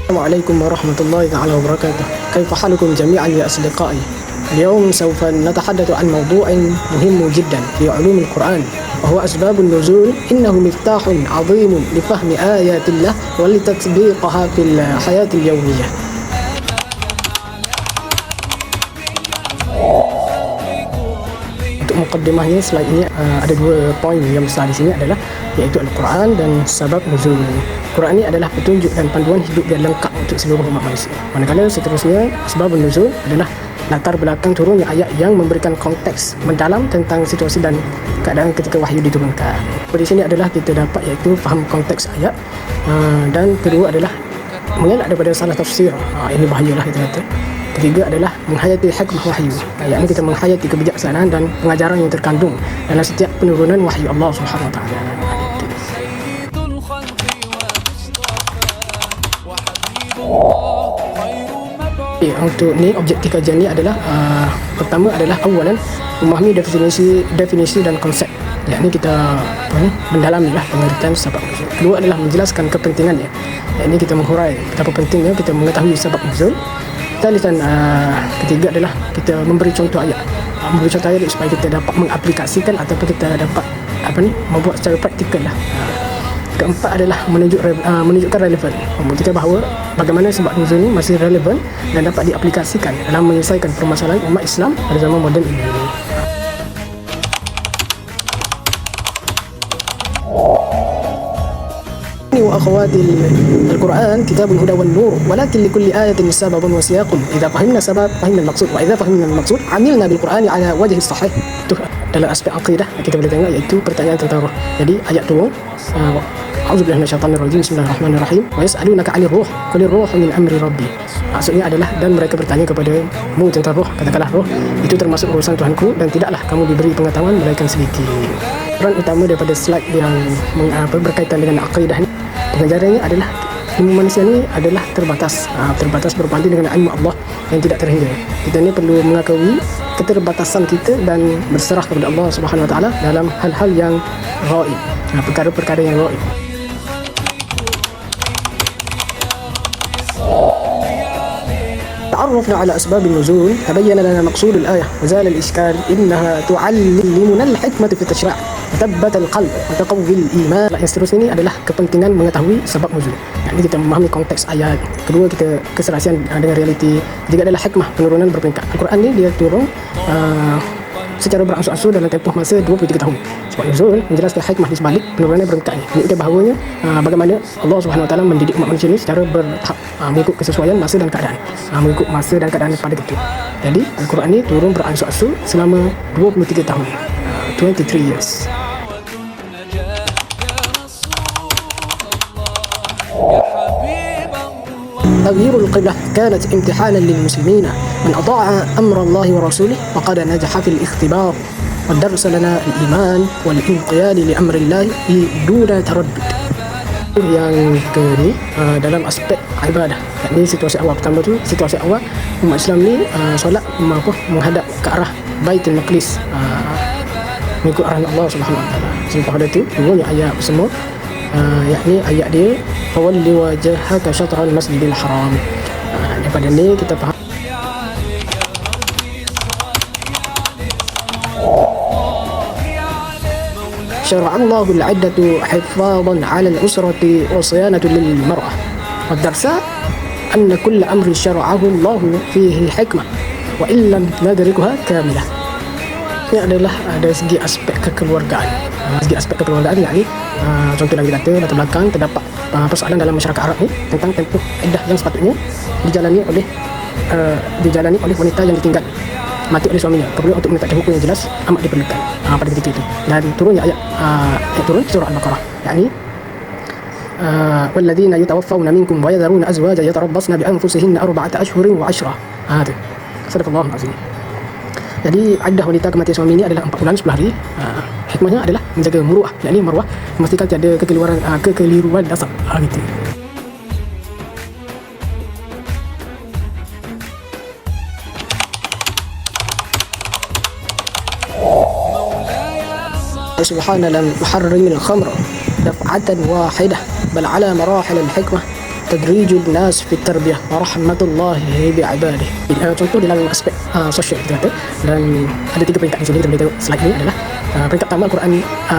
السلام عليكم ورحمة الله تعالى وبركاته. كيف حالكم جميعا يا أصدقائي؟ اليوم سوف نتحدث عن موضوع مهم جدا في علوم القرآن، وهو أسباب النزول. إنه مفتاح عظيم لفهم آيات الله ولتطبيقها في الحياة اليومية. Untuk mukaddimahnya slide ini ada dua poin yang besar di sini adalah iaitu Al-Quran dan sebab nuzul. Quran ini adalah petunjuk dan panduan hidup yang lengkap untuk seluruh umat manusia. Manakala seterusnya sebab nuzul adalah latar belakang turunnya ayat yang memberikan konteks mendalam tentang situasi dan keadaan ketika wahyu diturunkan. Di sini adalah kita dapat iaitu faham konteks ayat, dan kedua adalah mengelak daripada salah tafsir. Ini bahayalah kita kata. Ketiga adalah menghayati hikmah wahyu, yakni kita menghayati kebijaksanaan dan pengajaran yang terkandung dalam setiap penurunan wahyu Allah Subhanahu Wa Taala. Untuk ni objektif kajian ni adalah pertama adalah awalan memahami definisi dan konsep, yakni kita mendalamilah pengertian sebab nuzul. Kedua adalah menjelaskan kepentingannya, yakni kita menghurai betapa pentingnya kita mengetahui sebab nuzul. Thalithan, ketiga adalah kita memberi contoh ayat, supaya kita dapat mengaplikasikan ataupun kita dapat membuat secara praktikal lah. Keempat adalah menunjukkan relevan, membuktikan bahawa bagaimana sebab nuzul ini masih relevan dan dapat diaplikasikan dalam menyelesaikan permasalahan umat Islam pada zaman moden ini. وأخواتي القرآن كتاب الهدى والنور ولكن لكل آية سبب وسياق إذا فهمنا السبب فهمنا المقصود وإذا فهمنا المقصود عملنا بالقرآن على وجه الصحيح. Dalam aspek akidah kita boleh tengok iaitu pertanyaan tentang roh. Jadi ayat turun A'udzubillahi minasyaitonirrajim, bismillahirrahmanirrahim, wa yas'alunaka 'anir ruh qulir ruhu min amri rabbi. Maksudnya adalah dan mereka bertanya kepadamu tentang roh, katakanlah roh itu termasuk urusan Tuhanku dan tidaklah kamu diberi pengetahuan melainkan sedikit. Peran utama daripada slide yang berkaitan dengan akidah ni, pengajarannya adalah ilmu manusia ni adalah terbatas berbanding dengan ilmu Allah yang tidak terhingga. Kita ni perlu mengakui keterbatasan kita dan berserah kepada Allah Subhanahu Wa Taala dalam hal-hal yang ghaib, perkara-perkara yang ghaib. تعرفنا على أسباب النزول تبين لنا مقصود الآية وزال الإشكال إنها تعلمنا الحكمة في التشريع وثبت القلب وتقوي الإيمان. Yang seterusnya ini adalah kepentingan mengetahui sebab nuzul, yakni kita memahami konteks ayat. Kedua, kita keserasian dengan realiti. Ketiga adalah hikmah penurunan berperingkat. Al-Quran ni dia turun secara berangsur-angsur dalam tempoh masa 23 tahun. Sebab nuzul menjelaskan hikmah di sebalik penurunan berperingkat ini. Menunjukkan bahawanya bagaimana Allah Subhanahu Wa Taala mendidik umat manusia ini secara bertahap, mengikut kesesuaian masa dan keadaan, mengikut masa dan keadaan pada itu. Jadi Al-Quran ini turun berangsur-angsur selama 23 tahun, 23 years. تغيير القبلة كانت امتحانا للمسلمين، من أطاع أمر الله ورسوله فقد نجح في الاختبار ودرس لنا الإيمان والانقياد لأمر الله دون تردد. Yang ke ni dalam aspek ibadah, yakni situasi awal pertama tu, situasi awal umat Islam ni solat menghadap ke arah Baitul Maqdis, mengikut arahan Allah Subhanahu Wa Taala. Sebab pada tu turunnya ayat semua, yakni ayat dia fawalli wajhaka syatral masjidil haram. Daripada ni kita faham شرع الله العدة حفاظا على الأسرة وصيانة للمرأة، والدرس أن كل أمر شرعه الله فيه حكمة وإن لم ندركها كاملة. Ini adalah dari segi aspek kekeluargaan. Yakni contoh yang kita kata latar belakang terdapat persoalan dalam masyarakat Arab ni tentang tempoh iddah yang sepatutnya dijalani oleh wanita yang ditinggal mati oleh suaminya. Kemudian untuk menetapkan hukum yang jelas amat diperlukan pada ketika itu. Dan turunnya ayat turun surah Al-Baqarah, yakni والذين يتوفون منكم ويذرون أزواجا يتربصن بأنفسهن 4 أشهر و10. Itu Sadaqallahul Azim. Jadi iddah wanita kematian suami ini adalah 4 bulan 10 hari. Hikmahnya adalah menjaga muruah, yakni maruah, memastikan tiada kekeliruan dasar. Gitu. سبحان المحرم الخمر دفعة واحدة بل على مراحل الحكمة tadrijul nas fi tarbiyah wa rahmatullahi bi ibadihi. Contoh dalam aspek sosial kita kata, dan ada 3 peringkat di sini kita boleh tengok slide ini adalah peringkat pertama Al-Quran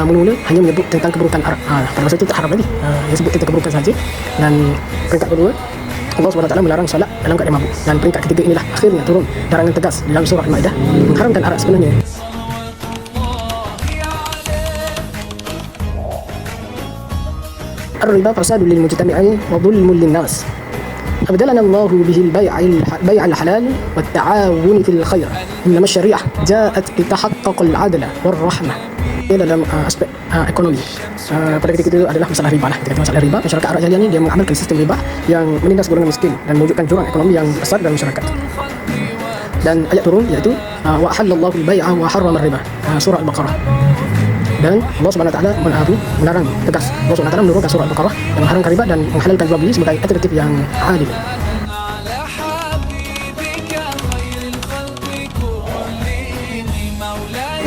mula-mula hanya menyebut tentang keburukan Arab. Pada masa itu tak haram lagi, dia sebut tentang keburukan saja. Dan peringkat kedua, Allah SWT melarang salat dalam keadaan mabuk. Dan peringkat ketiga inilah akhirnya turun larangan tegas dalam surah Al-Maidah mengharamkan arak sebenarnya. الربا فساد للمجتمعين وظلم للناس أبدلنا الله به البيع الحلال والتعاون في الخير إنما الشريعة جاءت لتحقق العدل والرحمة. Ini dalam aspek ekonomi. Pada ketika itu adalah masalah riba lah. Ketika masalah riba, masyarakat Arab jahiliyah ini dia mengamalkan sistem riba yang menindas golongan miskin dan mewujudkan jurang ekonomi yang besar dalam masyarakat. Dan ayat turun iaitu wa halallahu al-bai'a wa harrama ar-riba, surah Al-Baqarah. Dan Allah SWT melarang tegas. Allah SWT menurunkan surah Al-Baqarah yang mengharamkan riba dan menghalalkan jual beli sebagai alternatif yang adil.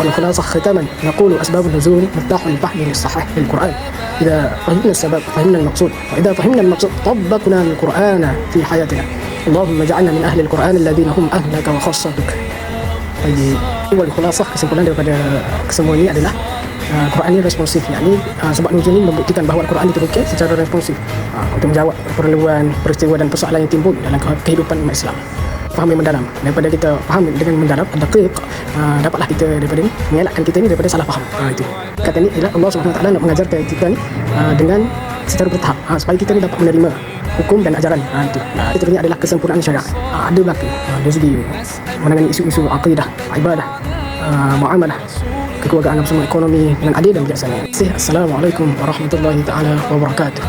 والخلاصة ختاما نقول أسباب النزول مفتاح الفهم الصحيح للقرآن. إذا فهمنا السبب فهمنا المقصود، وإذا فهمنا المقصود طبقنا القرآن في حياتنا. اللهم اجعلنا من أهل القرآن الذين هم أهلك وخاصتك. Jadi, والخلاصة kesimpulan daripada kesemua ini adalah Quran ini responsif, yakni sebab nuzul ini membuktikan bahawa Al-Quran diturunkan secara responsif untuk menjawab perluan, peristiwa dan persoalan yang timbul dalam kehidupan umat Islam. Faham yang mendalam. Daripada kita faham dengan mendalam, dapatlah kita daripada ni mengelakkan kita ni daripada salah faham. Itu kata ni ialah Allah SWT nak mengajarkan kita ni dengan secara bertahap supaya kita ni dapat menerima hukum dan ajaran. Itu ini adalah kesempurnaan syariat. Ada belaka dari segi menangani isu-isu akidah, ibadah, muamalah, kekeluargaan bersama ekonomi dengan adil dan bijaksana. Assalamualaikum warahmatullahi taala wabarakatuh.